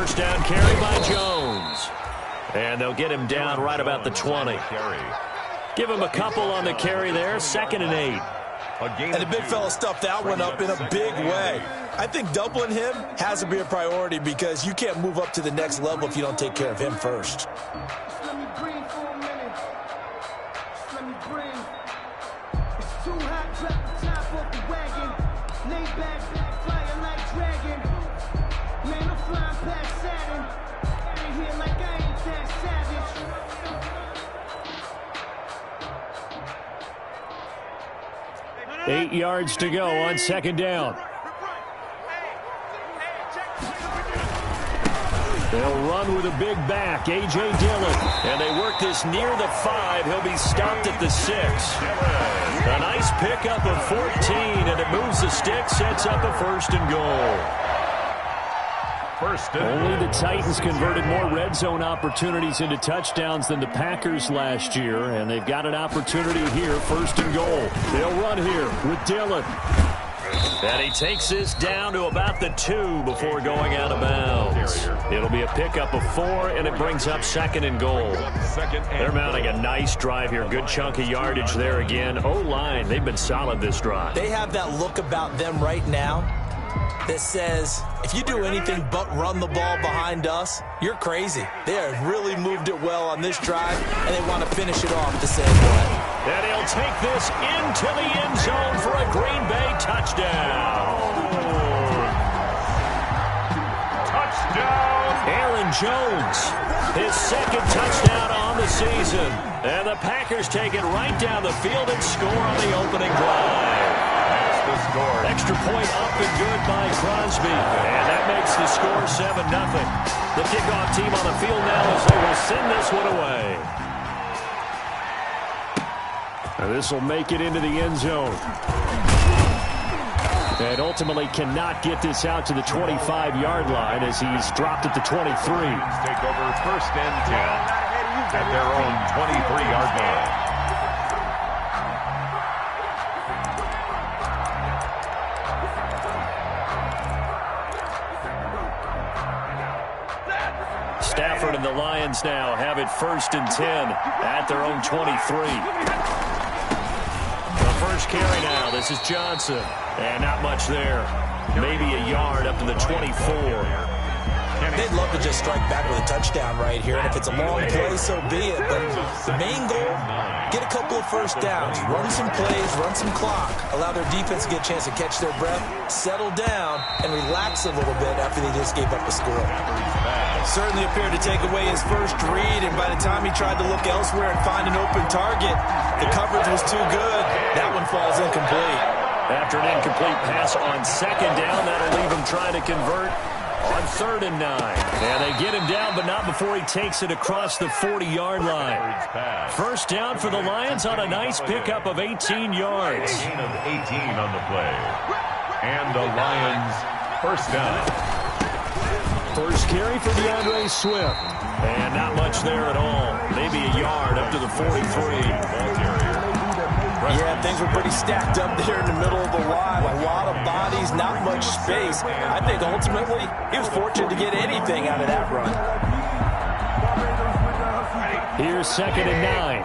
first down carry by Jones. And they'll get him down right about the 20. Give him a couple on the carry there, 2nd and 8. And the big fella stuffed that one up in a big way. I think doubling him has to be a priority because you can't move up to the next level if you don't take care of him first. Let me breathe for a minute. Let me breathe. It's too hot, drop the top off the wagon. Lay back, flying like dragon. Man, I'm flying past Saturn. Out of here like I ain't that savage. 8 yards to go on 2nd down. They'll run with a big back, A.J. Dillon. And they work this near the 5. He'll be stopped at the 6. A nice pickup of 14, and it moves the stick, sets up a 1st and goal. Only the Titans converted more red zone opportunities into touchdowns than the Packers last year, and they've got an opportunity here, 1st and goal. They'll run here with Dillon. And he takes this down to about the 2 before going out of bounds. It'll be a pickup of 4, and it brings up 2nd and goal. They're mounting a nice drive here. Good chunk of yardage there again. O-line, they've been solid this drive. They have that look about them right now that says, if you do anything but run the ball behind us, you're crazy. They have really moved it well on this drive, and they want to finish it off the same way. And he'll take this into the end zone for a Green Bay touchdown. Touchdown! Aaron Jones, his 2nd touchdown on the season. And the Packers take it right down the field and score on the opening drive. Extra point up and good by Crosby. And that makes the score 7-0. The kickoff team on the field now as they will send this one away. And this will make it into the end zone. And ultimately cannot get this out to the 25-yard line as he's dropped at the 23. Take over 1st and 10 at their own 23-yard line. Stafford and the Lions now have it 1st and 10 at their own 23. The first carry now. This is Johnson. And not much there. Maybe a yard up to the 24. They'd love to just strike back with a touchdown right here. And if it's a long play, so be it. But the main goal, get a couple of 1st downs. Run some plays, run some clock. Allow their defense to get a chance to catch their breath, settle down, and relax a little bit after they just gave up a score. Certainly appeared to take away his first read, and by the time he tried to look elsewhere and find an open target, the coverage was too good. That one falls incomplete. After an incomplete pass on 2nd down, that'll leave him trying to convert on 3rd and 9. And they get him down, but not before he takes it across the 40-yard line. 1st down for the Lions on a nice pickup of 18 yards. Gain of 18 on the play. And the Lions 1st down. First carry for DeAndre Swift. And not much there at all. Maybe a yard up to the 43. Yeah, things were pretty stacked up there in the middle of the line. A lot of bodies, not much space. I think ultimately he was fortunate to get anything out of that run. Here's 2nd and 9.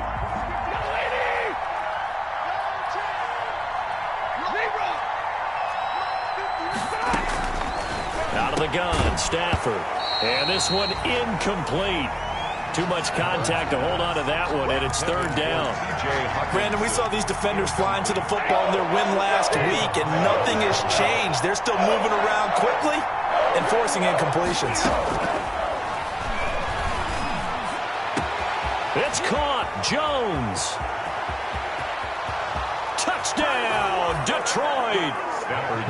Out of the gun, Stafford. And this one incomplete. Too much contact to hold on to that one, and it's 3rd down. Brandon, we saw these defenders flying to the football in their win last week, and nothing has changed. They're still moving around quickly and forcing incompletions. It's caught. Jones. Touchdown, Detroit.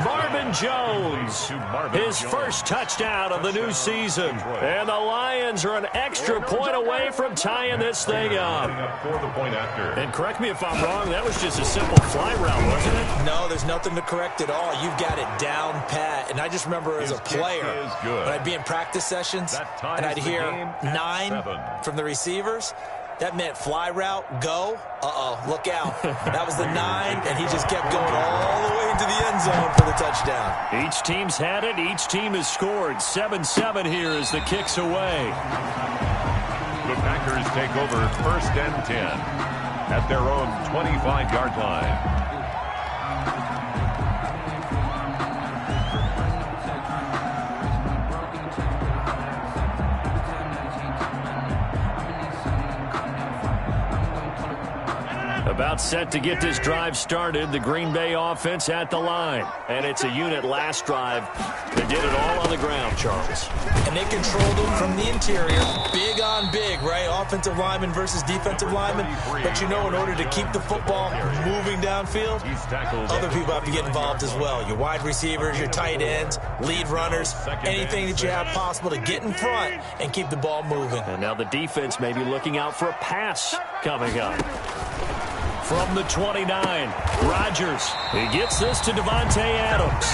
Marvin Jones, his first touchdown of the new season. And the Lions are an extra point away from tying this thing up. And correct me if I'm wrong, that was just a simple fly route, wasn't it? No, there's nothing to correct at all. You've got it down pat. And I just remember as a player, when I'd be in practice sessions, and I'd hear 9 from the receivers, that meant fly route, go. Uh-oh, look out. That was the 9, and he just kept going all the way into the end zone for the touchdown. Each team's had it. Each team has scored. 7-7 here as the kick's away. The Packers take over 1st and 10 at their own 25-yard line. About set to get this drive started. The Green Bay offense at the line. And it's a unit last drive that did it all on the ground, Charles. And they controlled them from the interior. Big on big, right? Offensive lineman versus defensive lineman. But you know, in order to keep the football moving downfield, other people have to get involved as well. Your wide receivers, your tight ends, lead runners, anything that you have possible to get in front and keep the ball moving. And now the defense may be looking out for a pass coming up. From the 29, Rodgers. He gets this to Davante Adams.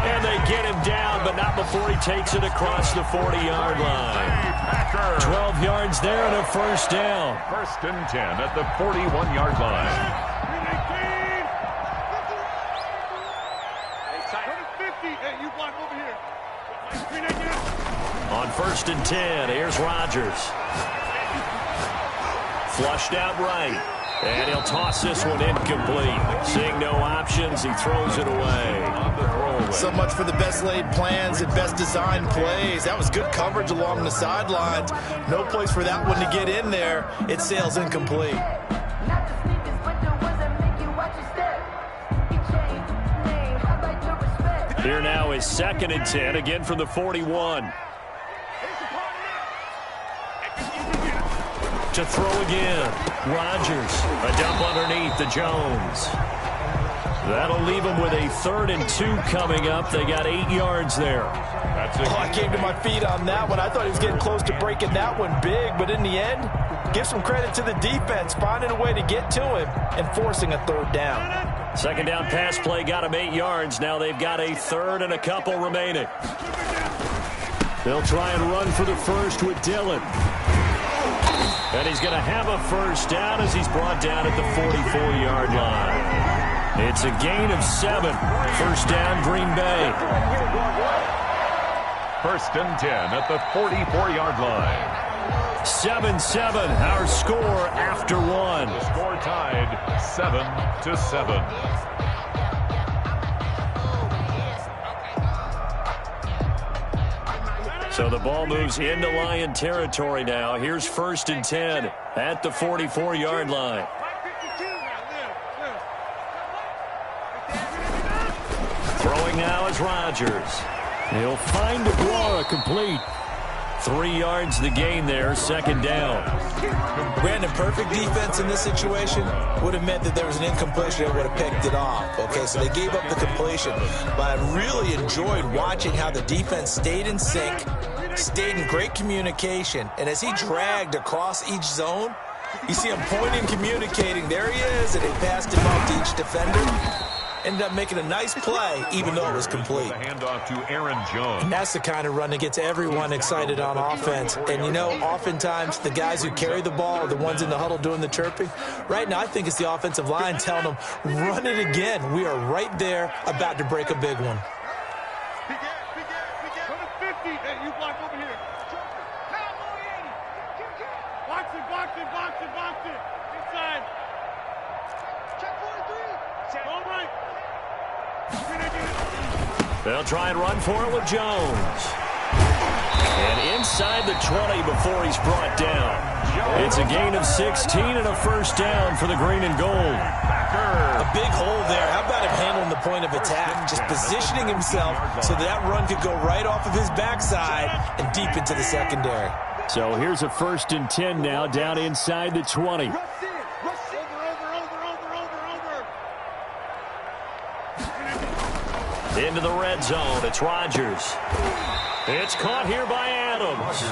And they get him down, but not before he takes it across the 40-yard line. 12 yards there and a first down. 1st and 10 at the 41-yard line. On 1st and 10, here's Rodgers. Flushed out right. And he'll toss this one incomplete. Seeing no options, he throws it away. So much for the best laid plans and best designed plays. That was good coverage along the sidelines. No place for that one to get in there. It sails incomplete. Here now is 2nd and 10, again from the 41. To throw again. Rodgers. A dump underneath to Jones. That'll leave them with a 3rd and 2 coming up. They got 8 yards there. I came to my feet on that one. I thought he was getting close to breaking that one big, but in the end, give some credit to the defense, finding a way to get to him and forcing a 3rd down. 2nd down pass play got him 8 yards. Now they've got a 3rd and a couple remaining. They'll try and run for the first with Dillon. And he's going to have a first down as he's brought down at the 44-yard line. It's a gain of 7. First down, Green Bay. 1st and 10 at the 44-yard line. 7-7, our score after 1. The score tied 7-7. So the ball moves into Lion territory now. Here's 1st and 10 at the 44-yard line. Throwing now is Rodgers. He'll find a complete. 3 yards the gain there, 2nd down. Brandon, perfect defense in this situation would have meant that there was an incompletion that would have picked it off. Okay, so they gave up the completion. But I really enjoyed watching how the defense stayed in sync, stayed in great communication. And as he dragged across each zone, you see him pointing, communicating. There he is, and he passed him off to each defender. Ended up making a nice play, even though it was complete. The handoff to Aaron Jones. And that's the kind of run that gets everyone excited on offense. And, you know, oftentimes the guys who carry the ball are the ones in the huddle doing the chirping. Right now, I think it's the offensive line telling them, run it again. We are right there about to break a big one. They'll try and run for it with Jones. And inside the 20 before he's brought down. It's a gain of 16 and a first down for the green and gold. A big hole there. How about him handling the point of attack? Just positioning himself so that run could go right off of his backside and deep into the secondary. So here's a 1st and 10 now down inside the 20. Into the red zone. It's Rodgers. It's caught here by Adams.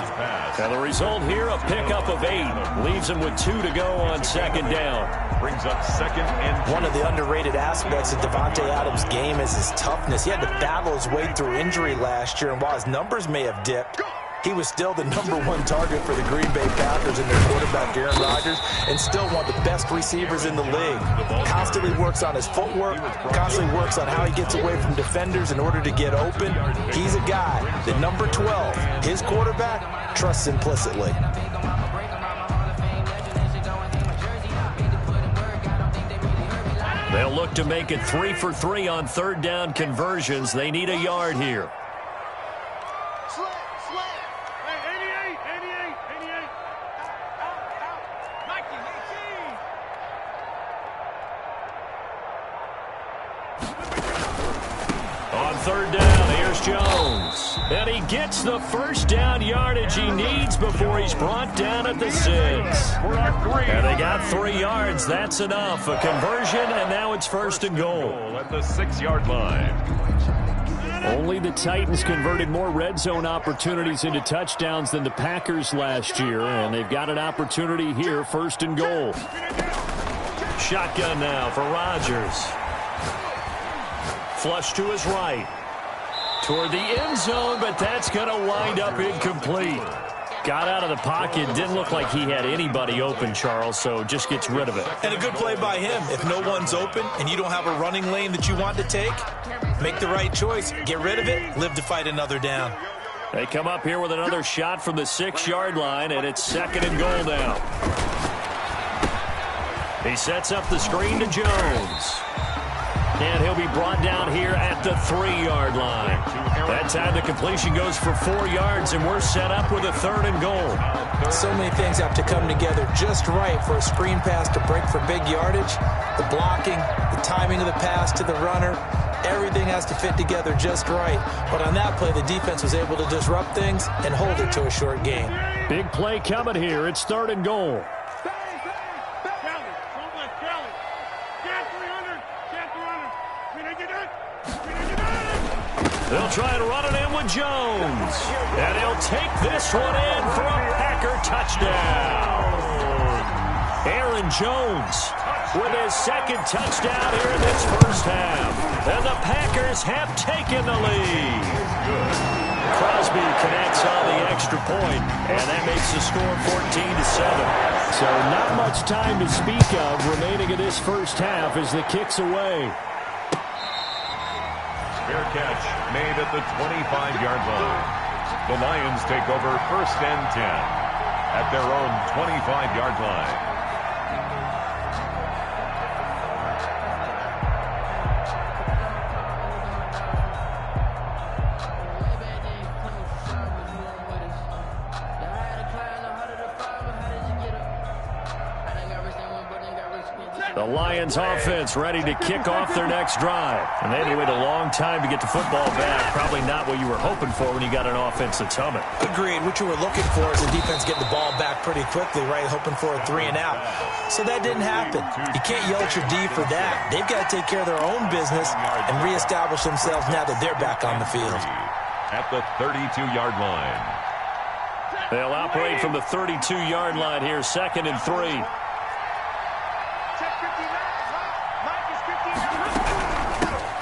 And the result here, a pickup of 8. Leaves him with 2 to go on 2nd down. Brings up 2nd and 2. One of the underrated aspects of Davante Adams' game is his toughness. He had to battle his way through injury last year, and while his numbers may have dipped, He was still the #1 target for the Green Bay Packers and their quarterback, Aaron Rodgers, and still one of the best receivers in the league. Constantly works on his footwork, constantly works on how he gets away from defenders in order to get open. He's a guy that number 12, his quarterback, trusts implicitly. They'll look to make it 3 for 3 on third down conversions. They need a yard here. On third down, here's Jones. And he gets the first down yardage he needs before he's brought down at the 6. And they got 3 yards. That's enough. A conversion, and now it's first and goal. At the 6-yard line. Only the Titans converted more red zone opportunities into touchdowns than the Packers last year, and they've got an opportunity here, first and goal. Shotgun now for Rodgers. Flush to his right. Toward the end zone, but that's going to wind up incomplete. Got out of the pocket. Didn't look like he had anybody open, Charles, so just gets rid of it. And a good play by him. If no one's open and you don't have a running lane that you want to take, make the right choice. Get rid of it. Live to fight another down. They come up here with another shot from the 6-yard line, and it's second and goal now. He sets up the screen to Jones. And he'll be brought down here at the 3-yard line. That time the completion goes for 4 yards, and we're set up with a third and goal. So many things have to come together just right for a screen pass to break for big yardage. The blocking, the timing of the pass to the runner, everything has to fit together just right. But on that play, the defense was able to disrupt things and hold it to a short gain. Big play coming here. It's third and goal. They'll try and run it in with Jones. And he'll take this one in for a Packer touchdown. Aaron Jones with his second touchdown here in this first half. And the Packers have taken the lead. Crosby connects on the extra point, and that makes the score 14-7. So not much time to speak of remaining in this first half as the kick's away. Fair catch made at the 25-yard line. The Lions take over first and 10 at their own 25-yard line. The Lions offense ready to kick off their next drive. And they had to wait a long time to get the football back. Probably not what you were hoping for when you got an offense that's humming. Agreed. What you were looking for is the defense getting the ball back pretty quickly, right? Hoping for a 3 and out. So that didn't happen. You can't yell at your D for that. They've got to take care of their own business and reestablish themselves now that they're back on the field. At the 32-yard line. They'll operate from the 32-yard line here, second and 3.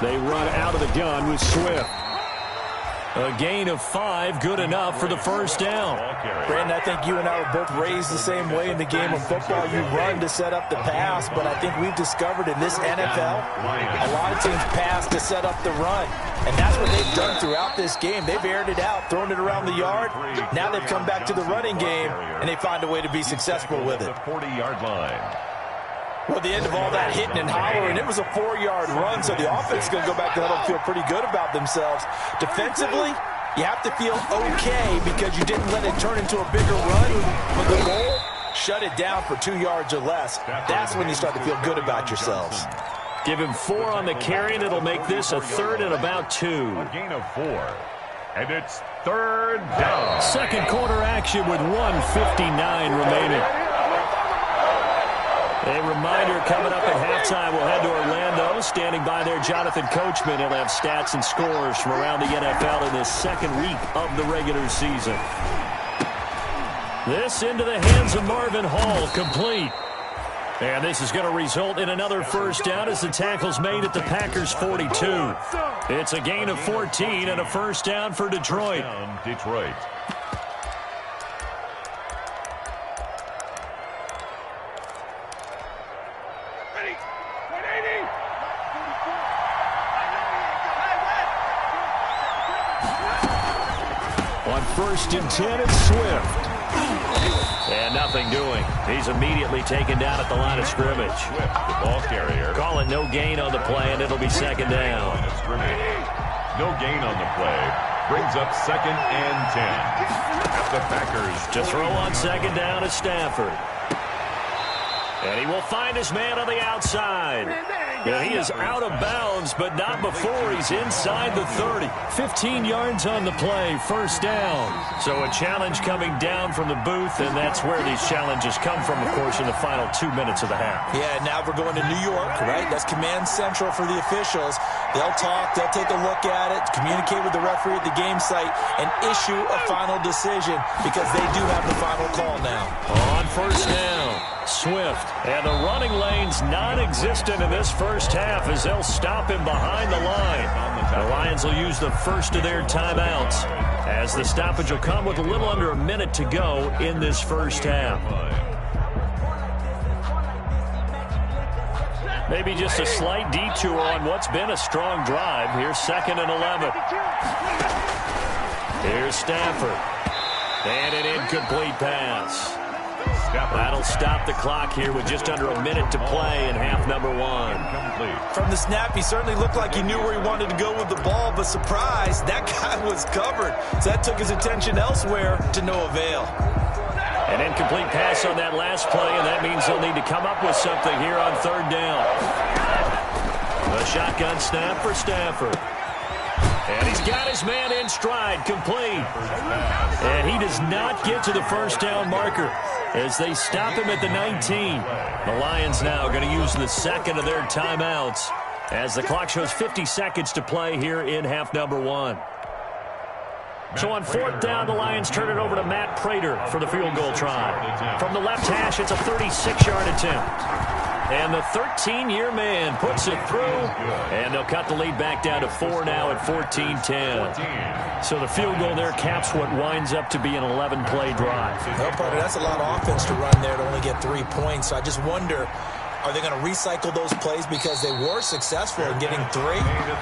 They run out of the gun with Swift. A gain of 5, good enough for the first down. Brandon, I think you and I were both raised the same way in the game of football. You run to set up the pass, but I think we've discovered in this NFL, a lot of teams pass to set up the run. And that's what they've done throughout this game. They've aired it out, thrown it around the yard. Now they've come back to the running game, and they find a way to be successful with it. 40-yard line. Well, at the end of all that hitting and hollering, it was a 4-yard run, so the offense is going to go back to huddle and feel pretty good about themselves. Defensively, you have to feel okay because you didn't let it turn into a bigger run. But the goal, shut it down for 2 yards or less. That's when you start to feel good about yourselves. Give him 4 on the carry, and it'll make this a third and about 2. A gain of 4. And it's third down. Second quarter action with 1:59 remaining. A reminder coming up at halftime, we'll head to Orlando. Standing by there, Jonathan Coachman. He'll have stats and scores from around the NFL in this second week of the regular season. This into the hands of Marvin Hall, complete. And this is going to result in another first down as the tackle's made at the Packers' 42. It's a gain of 14 and a first down for Detroit. On 1st and 10, it's Swift. And nothing doing. He's immediately taken down at the line of scrimmage. Swift, the ball carrier. Call it no gain on the play, and it'll be 2nd down. No gain on the play. Brings up 2nd and 10. At the Packers. To throw on 2nd down is Stafford. And he will find his man on the outside. And he is out of bounds, but not before he's inside the 30. 15 yards on the play, 1st down. So a challenge coming down from the booth, and that's where these challenges come from, of course, in the final 2 minutes of the half. Yeah, now we're going to New York, right? That's command central for the officials. They'll talk, they'll take a look at it, communicate with the referee at the game site, and issue a final decision because they do have the final call now. On 1st down, Swift. And the running lane's non-existent in this first half as they'll stop him behind the line. The Lions will use the first of their timeouts as the stoppage will come with a little under a minute to go in this first half. Maybe just a slight detour on what's been a strong drive. Here's 2nd and 11. Here's Stafford. And an incomplete pass. That'll stop the clock here with just under a minute to play in half number 1. From the snap, he certainly looked like he knew where he wanted to go with the ball, but surprise, that guy was covered. So that took his attention elsewhere to no avail. An incomplete pass on that last play, and that means they'll need to come up with something here on 3rd down. The shotgun snap for Stafford. And he's got his man in stride, complete. And he does not get to the 1st down marker as they stop him at the 19. The Lions now going to use the 2nd of their timeouts as the clock shows 50 seconds to play here in half number 1. So on 4th down, the Lions turn it over to Matt Prater for the field goal try. From the left hash, it's a 36-yard attempt. And the 13-year man puts it through, and they'll cut the lead back down to 4 now at 14-10. So the field goal there caps what winds up to be an 11-play drive. Well, partner, that's a lot of offense to run there to only get 3 points. So I just wonder, are they going to recycle those plays because they were successful in getting 3?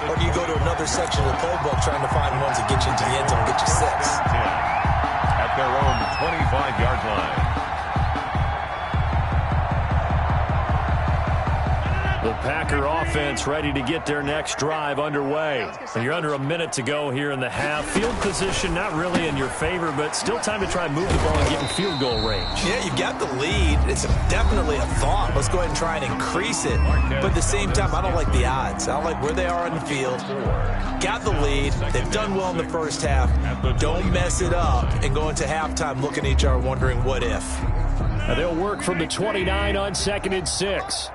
Or do you go to another section of the playbook trying to find ones that get you into the end zone and get you 6? At their own 25-yard line. The Packer offense ready to get their next drive underway. And you're under a minute to go here in the half. Field position not really in your favor, but still time to try and move the ball and get in field goal range. Yeah, you've got the lead. It's definitely a thought. Let's go ahead and try and increase it. But at the same time, I don't like the odds. I don't like where they are on the field. Got the lead. They've done well in the first half. Don't mess it up and go into halftime looking at each other wondering what if. Now they'll work from the 29 on 2nd and 6.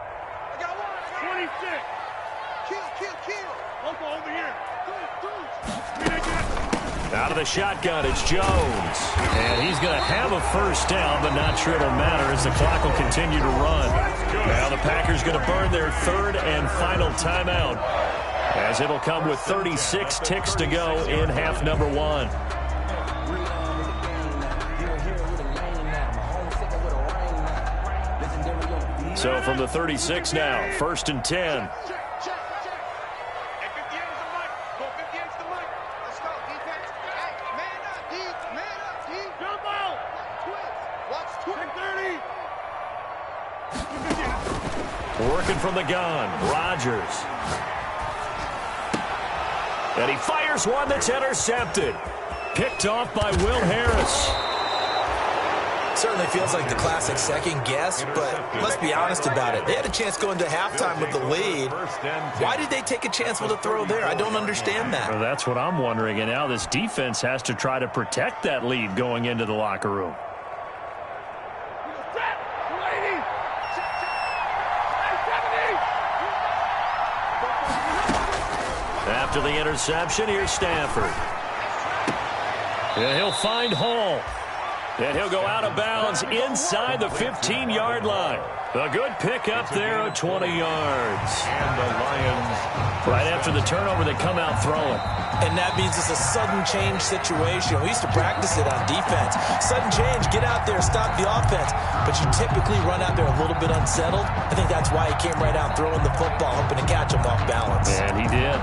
Out of the shotgun, it's Jones. And he's going to have a 1st down, but not sure it'll matter as the clock will continue to run. Now the Packers going to burn their 3rd and final timeout as it'll come with 36 ticks to go in half number 1. So from the 36 now, 1st and 10. Working from the gun, Rodgers. And he fires one that's intercepted. Picked off by Will Harris. Certainly feels like the classic second guess, but let's be honest about it. They had a chance going to halftime with the lead. Why did they take a chance with a throw there? I don't understand that. Well, that's what I'm wondering. And now this defense has to try to protect that lead going into the locker room. After the interception, here's Stafford. And he'll find Hall. And he'll go out of bounds inside the 15-yard line. A good pick up there of 20 yards. And the Lions. Right after the turnover, they come out throwing. And that means it's a sudden change situation. We used to practice it on defense. Sudden change, get out there, stop the offense. But you typically run out there a little bit unsettled. I think that's why he came right out throwing the football, hoping to catch him off balance. And he did.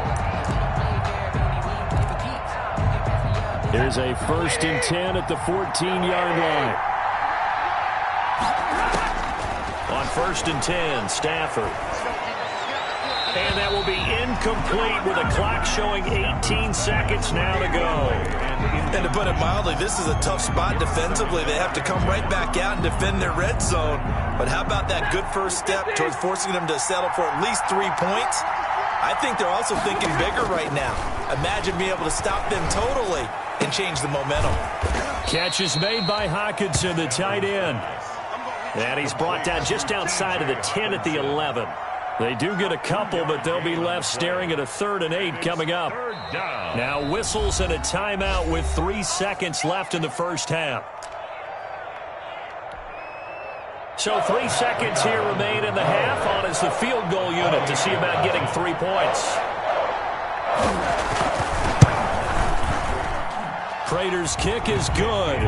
Here's a 1st and 10 at the 14-yard line. On 1st and 10, Stafford. And that will be incomplete with a clock showing 18 seconds now to go. And to put it mildly, this is a tough spot defensively. They have to come right back out and defend their red zone. But how about that good first step towards forcing them to settle for at least 3 points? I think they're also thinking bigger right now. Imagine being able to stop them totally and change the momentum. Catch is made by Hockenson, the tight end. And he's brought down just outside of the 10 at the 11. They do get a couple, but they'll be left staring at a 3rd and 8 coming up. Now whistles and a timeout with 3 seconds left in the first half. So 3 seconds here remain in the half. On is the field goal unit to see about getting 3 points. Prater's kick is good.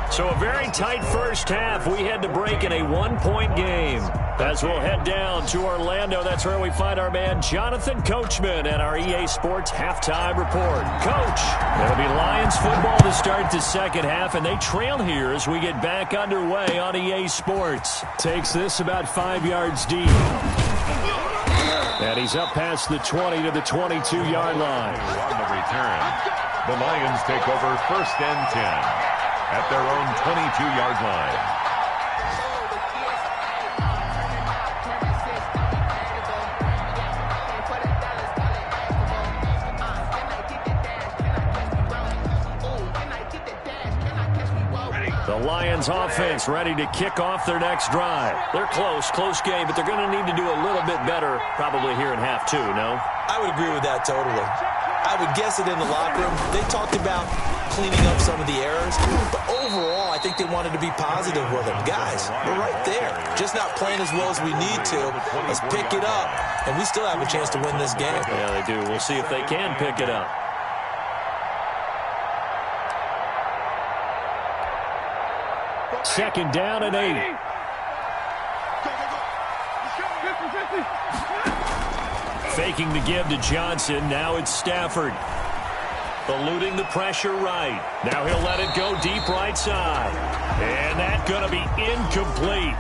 So a very tight first half. We had to break in a 1-point game. As we'll head down to Orlando, that's where we find our man Jonathan Coachman at our EA Sports Halftime Report. Coach, it'll be Lions football to start the second half, and they trail here as we get back underway on EA Sports. Takes this about 5 yards deep. And he's up past the 20 to the 22-yard line. On the return, the Lions take over 1st and 10. At their own 22-yard line. The Lions offense ready to kick off their next drive. They're close game, but they're going to need to do a little bit better probably here in half 2, no? I would agree with that totally. I would guess it in the locker room. They talked about cleaning up some of the errors, but overall, I think they wanted to be positive with them. Guys, we're right there. Just not playing as well as we need to. Let's pick it up, and we still have a chance to win this game. Yeah, they do. We'll see if they can pick it up. Second down and 8. Faking the give to Johnson. Now it's Stafford. Eluding the pressure right. Now he'll let it go deep right side. And that's going to be incomplete.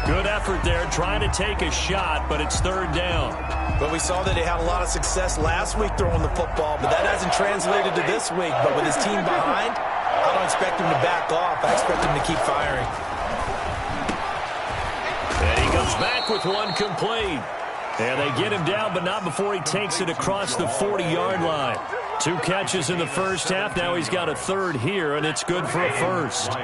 Good effort there trying to take a shot, but it's 3rd down. But we saw that he had a lot of success last week throwing the football, but that hasn't translated to this week. But with his team behind, I don't expect him to back off. I expect him to keep firing. And he comes back with one complete. And they get him down, but not before he takes it across the 40-yard line. 2 catches in the first half. Now he's got a 3rd here, and it's good for a 1st.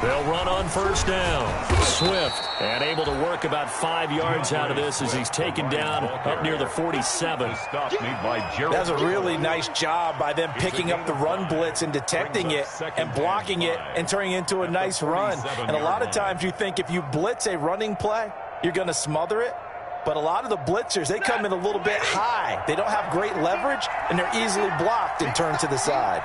They'll run on 1st down. Swift, and able to work about 5 yards out of this as he's taken down up near the 47. That's a really nice job by them picking up the run blitz and detecting it and blocking it and turning it into a nice run. And a lot of times you think if you blitz a running play, you're going to smother it. But a lot of the blitzers, they come in a little bit high. They don't have great leverage, and they're easily blocked and turned to the side.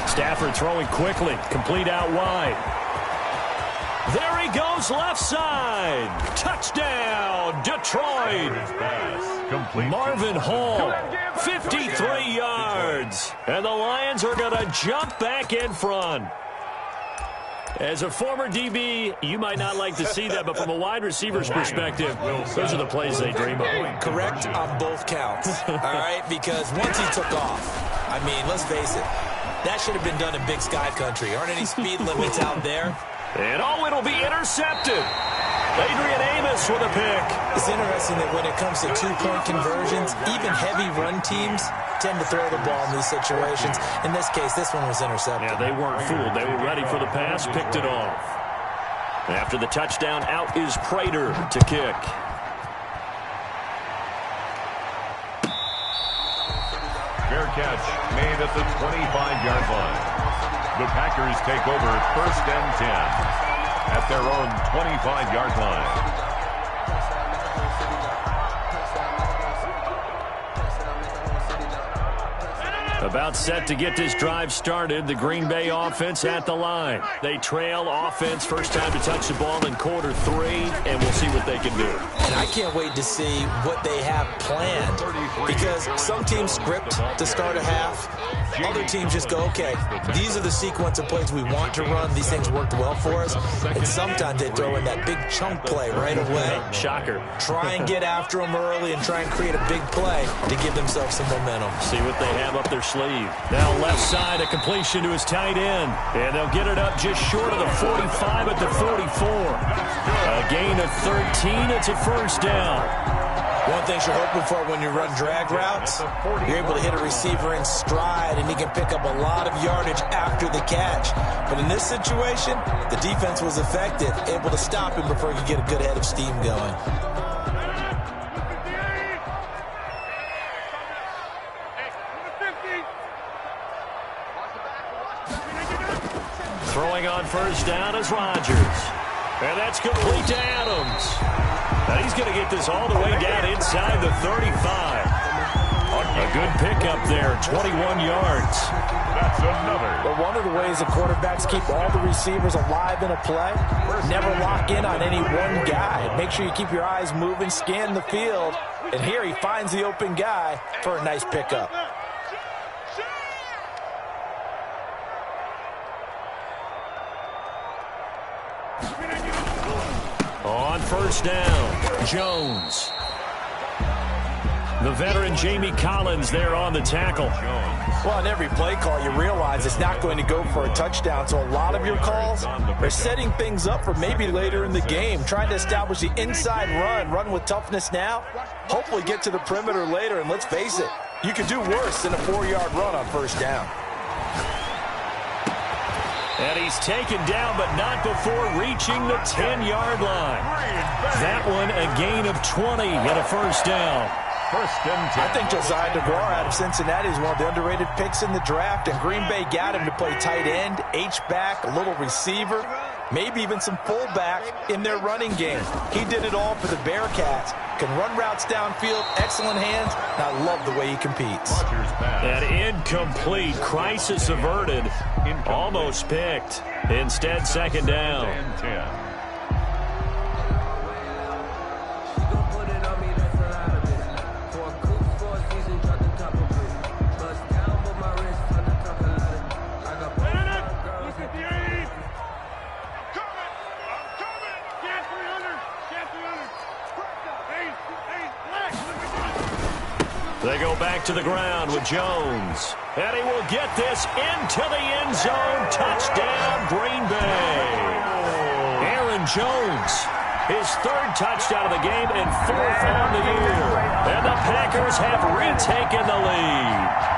Stafford throwing quickly, complete out wide. There he goes left side. Touchdown, Detroit. Marvin Hall, 53 yards. And the Lions are going to jump back in front. As a former DB, you might not like to see that, but from a wide receiver's perspective, those are the plays they dream of. Correct on both counts, all right? Because once he took off, I mean, let's face it, that should have been done in Big Sky Country. Aren't any speed limits out there? And it'll be intercepted. Adrian Amos with a pick. It's interesting that when it comes to 2-point conversions, even heavy run teams tend to throw the ball in these situations. In this case, this one was intercepted. Yeah, they weren't fooled. They were ready for the pass, picked it off. After the touchdown, out is Prater to kick. Fair catch made at the 25-yard line. The Packers take over 1st and 10 at their own 25-yard line. About set to get this drive started. The Green Bay offense at the line. They trail offense. First time to touch the ball in quarter 3, and we'll see what they can do. And I can't wait to see what they have planned, because some teams script to start a half. Other teams just go, okay, these are the sequence of plays we want to run. These things worked well for us. And sometimes they throw in that big chunk play right away. Shocker. Try and get after them early and try and create a big play to give themselves some momentum. See what they have up their sleeve. Now left side, a completion to his tight end. And they'll get it up just short of the 45 at the 44. A gain of 13. It's a first down. One thing you're hoping for when you run drag routes, you're able to hit a receiver in stride, and he can pick up a lot of yardage after the catch. But in this situation, the defense was effective, able to stop him before he could get a good head of steam going. Throwing on first down is Rodgers. And that's complete to Adams. Now he's going to get this all the way down inside the 35. A good pickup there, 21 yards. That's another. But one of the ways the quarterbacks keep all the receivers alive in a play, never lock in on any one guy. Make sure you keep your eyes moving, scan the field, and here he finds the open guy for a nice pickup. On first down, Jones. The veteran Jamie Collins there on the tackle. Well, on every play call, you realize it's not going to go for a touchdown, so a lot of your calls are setting things up for maybe later in the game, trying to establish the inside run with toughness now, hopefully get to the perimeter later, and let's face it, you could do worse than a 4-yard run on first down. And he's taken down, but not before reaching the 10-yard line. That one a gain of 20 and a first down. First and 10. I think Josiah DeGuara out of Cincinnati is one of the underrated picks in the draft, and Green Bay got him to play tight end, H-back, a little receiver, maybe even some fullback in their running game. He did it all for the Bearcats. Can run routes downfield, excellent hands, and I love the way he competes. An incomplete, crisis averted, almost picked. Instead, second down. They go back to the ground with Jones. And he will get this into the end zone. Touchdown, Green Bay. Aaron Jones, his 3rd touchdown of the game and 4th on the year. And the Packers have retaken the lead.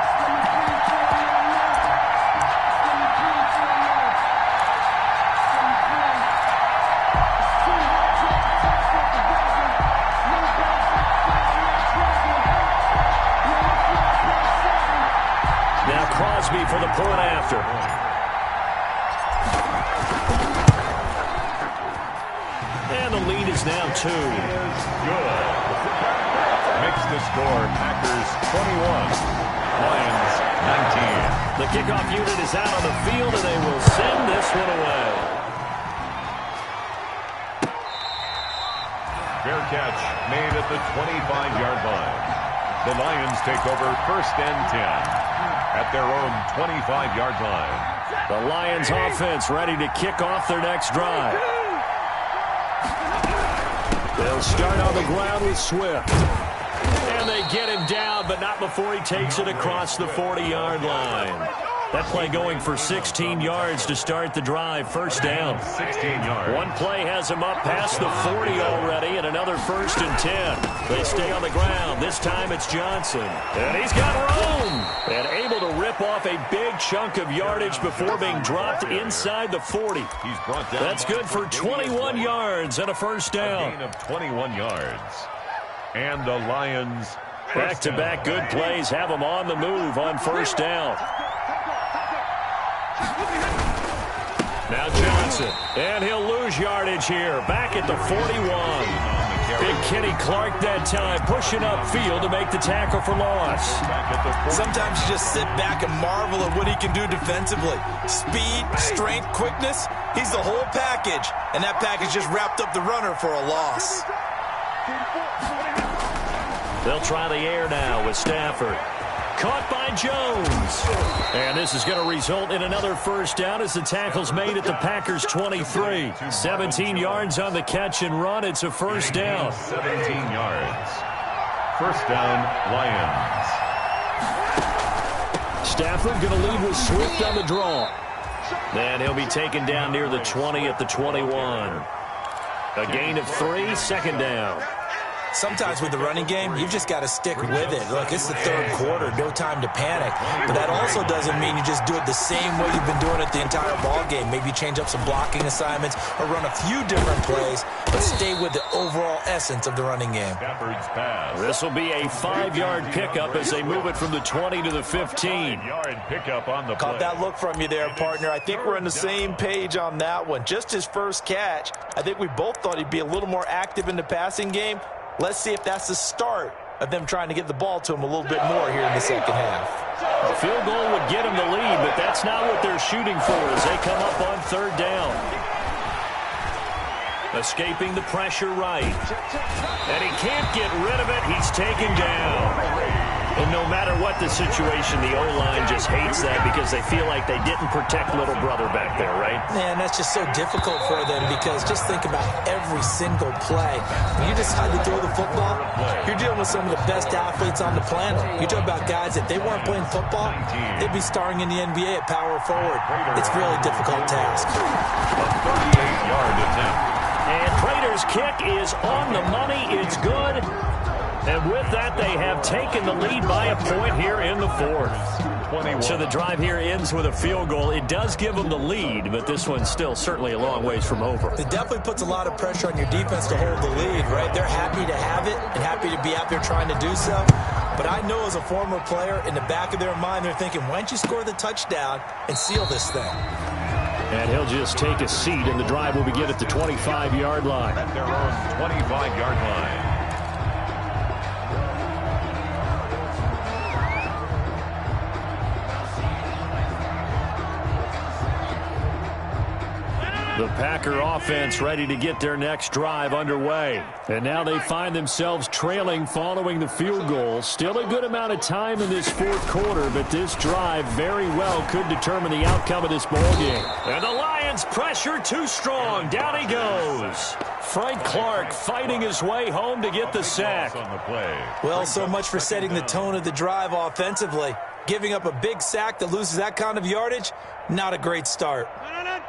Crosby for the point after. And the lead is now 2. Good. Makes the score Packers 21, Lions 19. The kickoff unit is out on the field, and they will send this one away. Fair catch made at the 25-yard line. The Lions take over first and 10. At their own 25-yard line. The Lions offense ready to kick off their next drive. They'll start on the ground with Swift. And they get him down, but not before he takes it across the 40-yard line. That play going for 16 yards to start the drive. First down. 16 yards. One play has him up past the 40 already, and another first and 10. They stay on the ground. This time it's Johnson. And he's got room. And able to rip off a big chunk of yardage before being dropped inside the 40. He's brought down. That's good for 21 yards and a first down. A gain of 21 yards. And the Lions. Back-to-back good plays have them on the move on first down. Now Johnson, and he'll lose yardage here, back at the 41. Big Kenny Clark that time, pushing upfield to make the tackle for loss. Sometimes you just sit back and marvel at what he can do defensively. Speed, strength, quickness, he's the whole package. And that package just wrapped up the runner for a loss. They'll try the air now with Stafford. Caught by Jones. And this is going to result in another first down as the tackle's made at the Packers' 23. 17 yards on the catch and run. It's a first down. 17 yards. First down, Lions. Stafford going to lead with Swift on the draw. And he'll be taken down near the 20 at the 21. A gain of 3, second down. Sometimes with the running game, you've just got to stick with it. Look, it's the third quarter, no time to panic. But that also doesn't mean you just do it the same way you've been doing it the entire ball game. Maybe change up some blocking assignments or run a few different plays, but stay with the overall essence of the running game. This will be a 5-yard pickup as they move it from the 20 to the 15. Yard pickup on the play. Caught that look from you there, partner. I think we're on the same page on that one. Just his first catch. I think we both thought he'd be a little more active in the passing game. Let's see if that's the start of them trying to get the ball to him a little bit more here in the second half. A field goal would get them the lead, but that's not what they're shooting for as they come up on third down. Escaping the pressure right. And he can't get rid of it. He's taken down. And no matter what the situation, the O-line just hates that because they feel like they didn't protect little brother back there, right? Man, that's just so difficult for them because just think about every single play. When you decide to throw the football, you're dealing with some of the best athletes on the planet. You talk about guys, if they weren't playing football, they'd be starring in the NBA at power forward. It's a really difficult task. A 38-yard attempt. And Prater's kick is on the money. It's good. And with that, they have taken the lead by a point here in the fourth. 21. So the drive here ends with a field goal. It does give them the lead, but this one's still certainly a long ways from over. It definitely puts a lot of pressure on your defense to hold the lead, right? They're happy to have it and happy to be out there trying to do so. But I know as a former player, in the back of their mind, they're thinking, why don't you score the touchdown and seal this thing? And he'll just take a seat, and the drive will begin at the 25-yard line. At their own 25-yard line. The Packer offense ready to get their next drive underway. And now they find themselves trailing following the field goal. Still a good amount of time in this fourth quarter, but this drive very well could determine the outcome of this ball game. And the Lions pressure too strong. Down he goes. Frank Clark fighting his way home to get the sack. On the play. Well, so much for setting the tone of the drive offensively. Giving up a big sack that loses that kind of yardage, not a great start.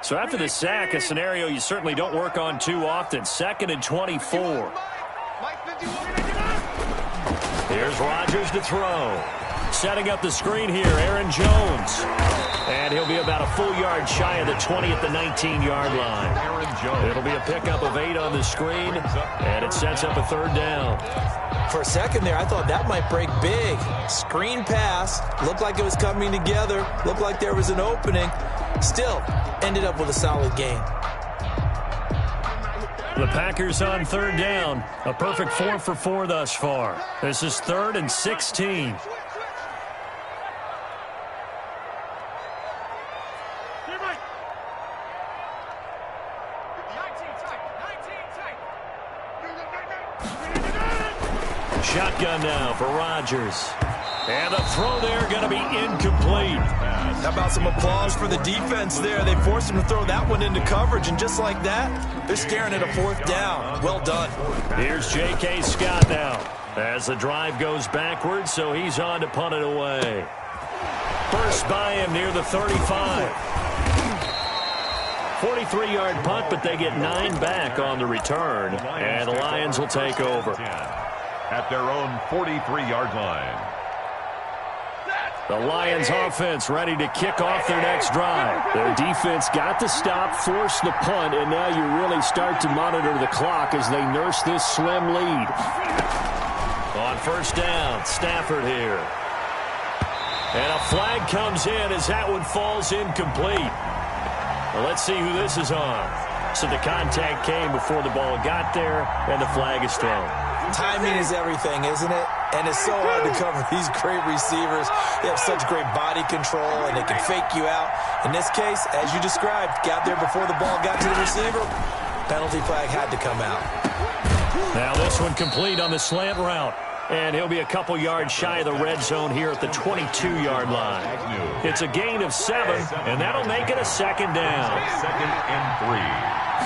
So after the sack, a scenario you certainly don't work on too often. 2nd and 24. Here's Rodgers to throw. Setting up the screen here, Aaron Jones. And he'll be about a full yard shy of the 20 at the 19-yard line. Aaron Jones. It'll be a pickup of 8 on the screen, and it sets up a third down. For a second there, I thought that might break big. Screen pass, looked like it was coming together, looked like there was an opening. Still, ended up with a solid gain. The Packers on third down. A perfect 4 for 4 thus far. This is 3rd and 16. Shotgun now for Rodgers. And the throw there going to be incomplete. How about some applause for the defense there? They forced him to throw that one into coverage, and just like that, they're staring at a 4th down. Well done. Here's J.K. Scott now as the drive goes backwards, so he's on to punt it away. First by him near the 35. 43-yard punt, but they get 9 back on the return, and the Lions will take over. At their own 43-yard line. The Lions offense ready to kick off their next drive. Their defense got the stop, forced the punt, and now you really start to monitor the clock as they nurse this slim lead. On first down, Stafford here. And a flag comes in as that one falls incomplete. Well, let's see who this is on. So the contact came before the ball got there, and the flag is thrown. Timing is everything, isn't it? And it's so hard to cover these great receivers. They have such great body control, and they can fake you out. In this case, as you described, got there before the ball got to the receiver. Penalty flag had to come out. Now this one complete on the slant route. And he'll be a couple yards shy of the red zone here at the 22-yard line. It's a gain of 7, and that'll make it a second down. 2nd and 3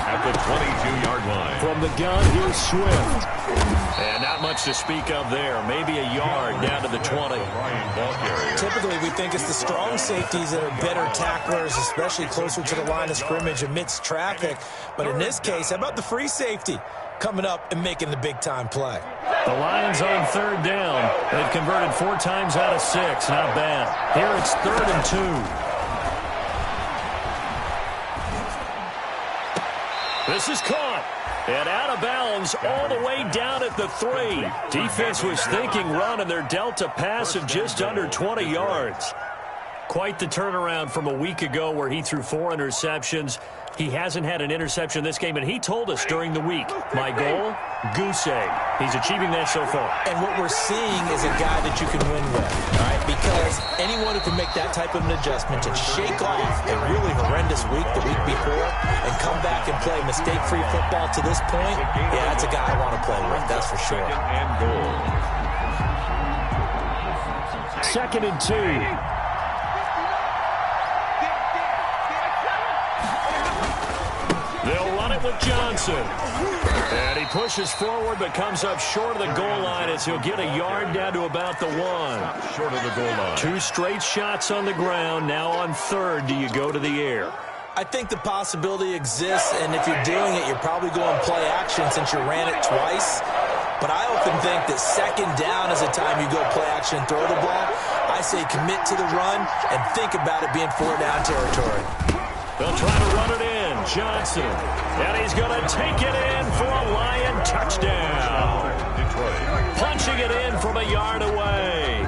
at the 22-yard line. From the gun, here's Swift. And not much to speak of there. Maybe a yard down to the 20. Typically, we think it's the strong safeties that are better tacklers, especially closer to the line of scrimmage amidst traffic. But in this case, how about the free safety coming up and making the big-time play? The Lions on 3rd down. They've converted 4 times out of 6. Not bad. Here it's 3rd and 2. This is caught. And out of bounds all the way down at the 3. Defense was thinking run, and they're dealt a pass of just under 20 yards. Quite the turnaround from a week ago where he threw 4 interceptions. He hasn't had an interception this game, and he told us during the week, my goal, goose egg. He's achieving that so far. And what we're seeing is a guy that you can win with, all right? Because anyone who can make that type of an adjustment and shake off a really horrendous week the week before and come back and play mistake-free football to this point, yeah, that's a guy I want to play with, that's for sure. 2nd and 2. They'll run it with Johnson. And he pushes forward but comes up short of the goal line as he'll get a yard down to about the 1. Short of the goal line. 2 straight shots on the ground. Now on 3rd, do you go to the air? I think the possibility exists, and if you're doing it, you're probably going play action since you ran it twice. But I often think that 2nd down is the time you go play action and throw the ball. I say commit to the run and think about it being 4-down territory. They'll try to run it in. Johnson. And he's going to take it in for a Lion touchdown. Detroit. Punching it in from a yard away.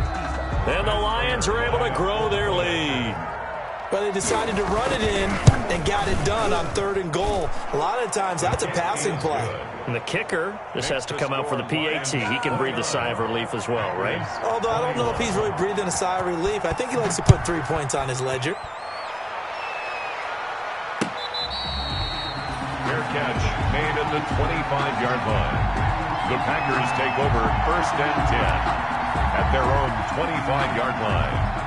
And the Lions are able to grow their lead. But they decided to run it in and got it done on 3rd and goal. A lot of times that's a passing play. And the kicker, this has to come out for the PAT. He can breathe a sigh of relief as well, right? Although I don't know if he's really breathing a sigh of relief. I think he likes to put 3 points on his ledger. Fair catch made at the 25-yard line. The Packers take over 1st and 10 at their own 25-yard line.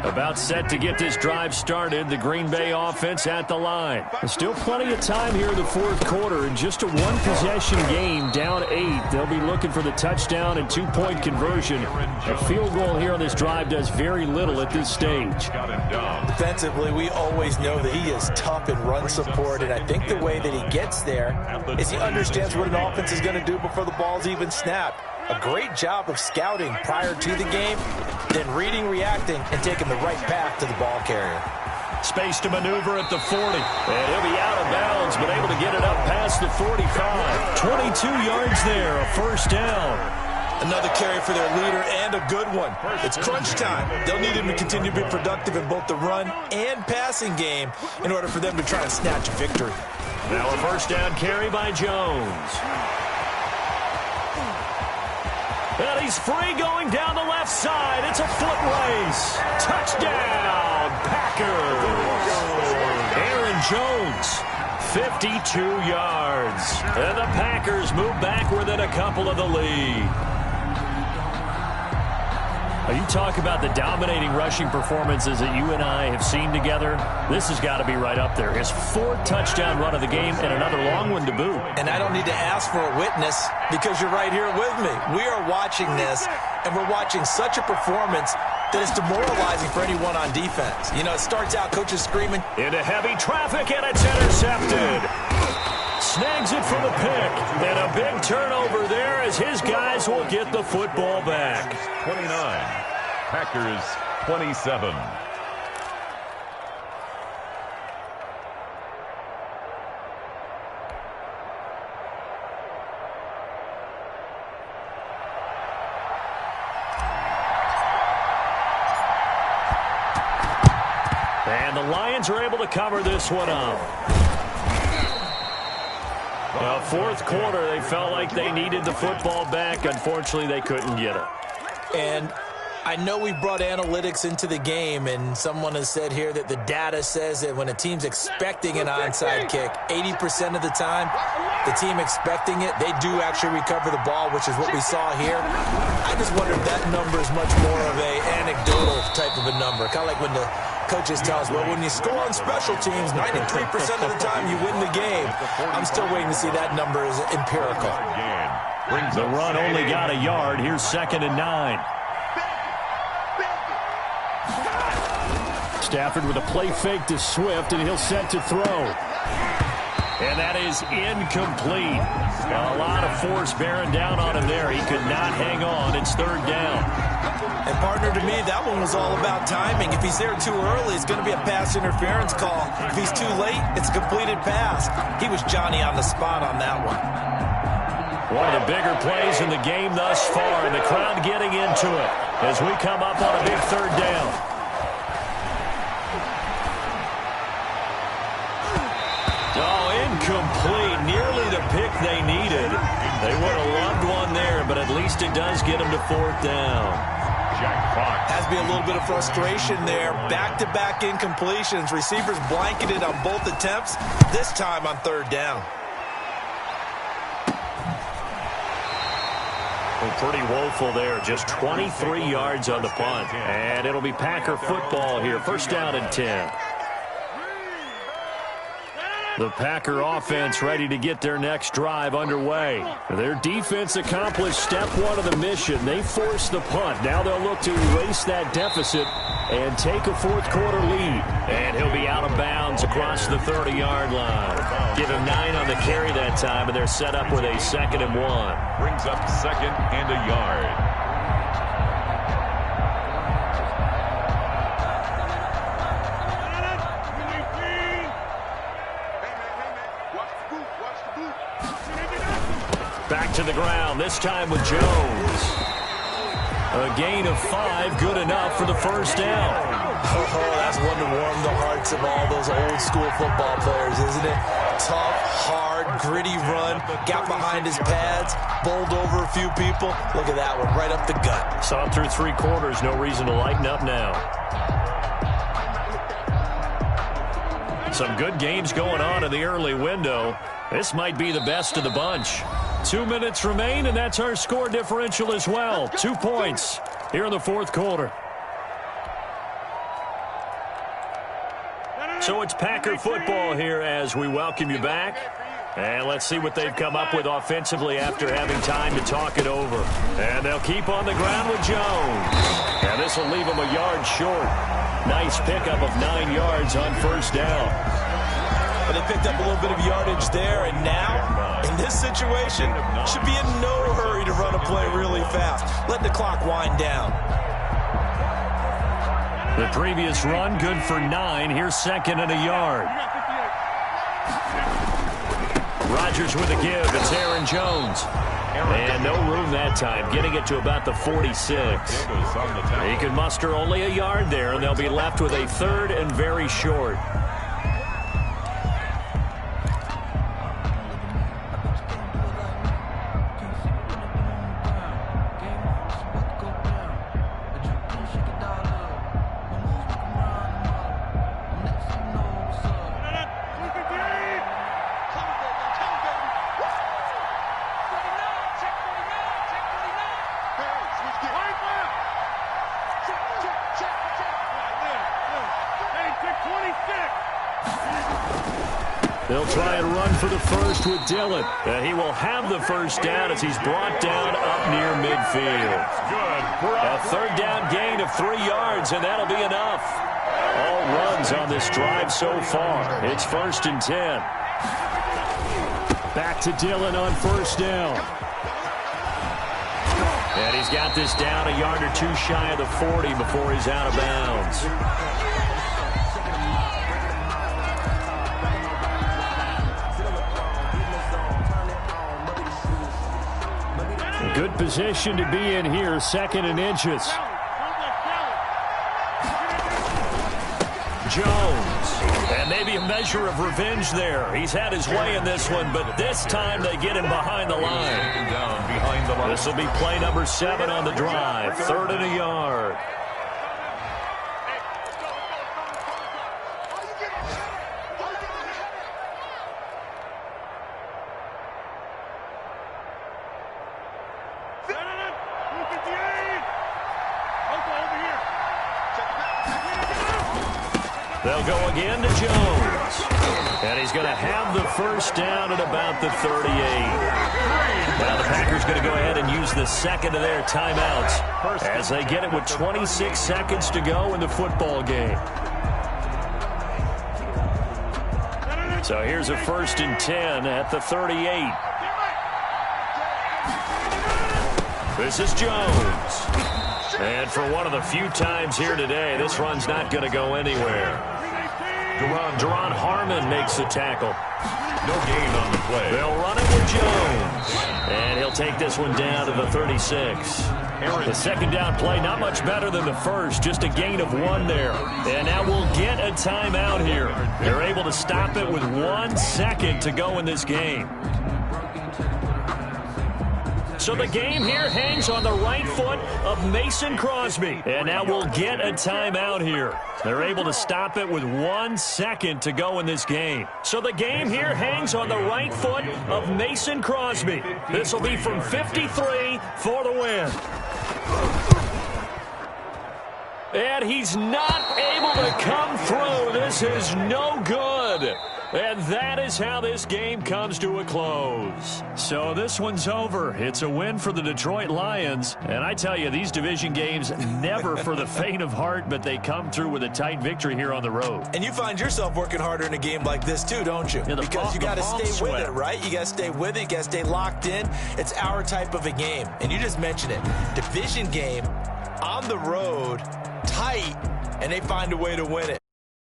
About set to get this drive started. The Green Bay offense at the line. There's still plenty of time here in the 4th quarter. In just a 1-possession game, down 8. They'll be looking for the touchdown and 2-point conversion. A field goal here on this drive does very little at this stage. Defensively, we always know that he is tough in run support, and I think the way that he gets there is he understands what an offense is going to do before the ball's even snapped. A great job of scouting prior to the game, then reading, reacting, and taking the right path to the ball carrier. Space to maneuver at the 40. And he'll be out of bounds, but able to get it up past the 45. 22 yards there, a 1st down. Another carry for their leader and a good one. It's crunch time. They'll need him to continue to be productive in both the run and passing game in order for them to try and snatch a victory. Now a 1st down carry by Jones. And he's free going down the left side. It's a foot race. Touchdown, Packers. Aaron Jones, 52 yards. And the Packers move back within a couple of the lead. You talk about the dominating rushing performances that you and I have seen together. This has got to be right up there. His 4th touchdown run of the game and another long one to boot. And I don't need to ask for a witness because you're right here with me. We are watching this, and we're watching such a performance that it's demoralizing for anyone on defense. You know, it starts out, coaches screaming. Into heavy traffic, and it's intercepted. Snags it for the pick, and a big turnover there as his guys will get the football back. 29, Packers 27. And the Lions are able to cover this one up. Fourth quarter, they felt like they needed the football back. Unfortunately, they couldn't get it. And I know we brought analytics into the game, and someone has said here that the data says that when a team's expecting an onside kick, 80% of the time, the team expecting it, they do actually recover the ball, which is what we saw here. I just wonder if that number is much more of a anecdotal type of a number. Kind of like when the coaches tell us, well, when you score on special teams, 93% of the time you win the game. I'm still waiting to see that number is empirical. The run only got a yard. Here's 2nd and 9. Stafford with a play fake to Swift, and he'll set to throw. And that is incomplete. A lot of force bearing down on him there. He could not hang on. It's 3rd down. And, partner, to me, that one was all about timing. If he's there too early, it's going to be a pass interference call. If he's too late, it's a completed pass. He was Johnny on the spot on that one. One of the bigger plays in the game thus far, and the crowd getting into it as we come up on a big 3rd down. Incomplete, nearly the pick they needed. They would have loved one there, but at least it does get them to 4th down. Has to be a little bit of frustration there. Back-to-back incompletions. Receivers blanketed on both attempts, this time on 3rd down. Well, pretty woeful there. Just 23 yards on the punt. And it'll be Packer football here. 1st down and 10. The Packer offense ready to get their next drive underway. Their defense accomplished step 1 of the mission. They forced the punt. Now they'll look to erase that deficit and take a 4th quarter lead. And he'll be out of bounds across the 30-yard line. Give him 9 on the carry that time, and they're set up with a 2nd and 1. Brings up 2nd and a yard. Back to the ground, this time with Jones. A gain of 5, good enough for the 1st down. Oh, that's one to warm the hearts of all those old school football players, isn't it? Tough, hard, gritty run, got behind his pads, bowled over a few people. Look at that one, right up the gut. Saw him through 3 quarters, no reason to lighten up now. Some good games going on in the early window. This might be the best of the bunch. 2 minutes remain, and that's our score differential as well. 2 points here in the 4th quarter. So it's Packer football here as we welcome you back. And let's see what they've come up with offensively after having time to talk it over. And they'll keep on the ground with Jones. And this will leave them a yard short. Nice pickup of 9 yards on 1st down. But they picked up a little bit of yardage there, and now, in this situation, should be in no hurry to run a play really fast. Let the clock wind down. The previous run, good for 9. Here's 2nd and a yard. Rodgers with a give. It's Aaron Jones. And no room that time, getting it to about the 46. He can muster only a yard there, and they'll be left with a 3rd and very short. They'll try and run for the first with Dillon. And he will have the 1st down as he's brought down up near midfield. A 3rd down gain of 3 yards, and that'll be enough. All runs on this drive so far. It's 1st and 10. Back to Dillon on 1st down. And he's got this down a yard or 2 shy of the 40 before he's out of bounds. Good position to be in here, 2nd and inches. Jones. And maybe a measure of revenge there. He's had his way in this one, but this time they get him behind the line. This will be play number 7 on the drive. 3rd and a yard. They'll go again to Jones. And he's going to have the first down at about the 38. Now the Packers going to go ahead and use the second of their timeouts as they get it with 26 seconds to go in the football game. So here's a 1st and 10 at the 38. This is Jones. And for one of the few times here today, this run's not going to go anywhere. Duron Harmon makes the tackle. No gain on the play. They'll run it with Jones. And he'll take this one down to the 36. The second down play, not much better than the first, just a gain of 1 there. And now we'll get a timeout here. They're able to stop it with 1 second to go in this game. So the game here hangs on the right foot of Mason Crosby. And now we'll get a timeout here. They're able to stop it with 1 second to go in this game. So the game here hangs on the right foot of Mason Crosby. This will be from 53 for the win. And he's not able to come through. This is no good. And that is how this game comes to a close. So this one's over. It's a win for the Detroit Lions. And I tell you, these division games, never for the faint of heart, but they come through with a tight victory here on the road. And you find yourself working harder in a game like this too, don't you? Yeah, because you got to stay with it, right? You got to stay with it. You got to stay locked in. It's our type of a game. And you just mentioned it. Division game, on the road, tight, and they find a way to win it.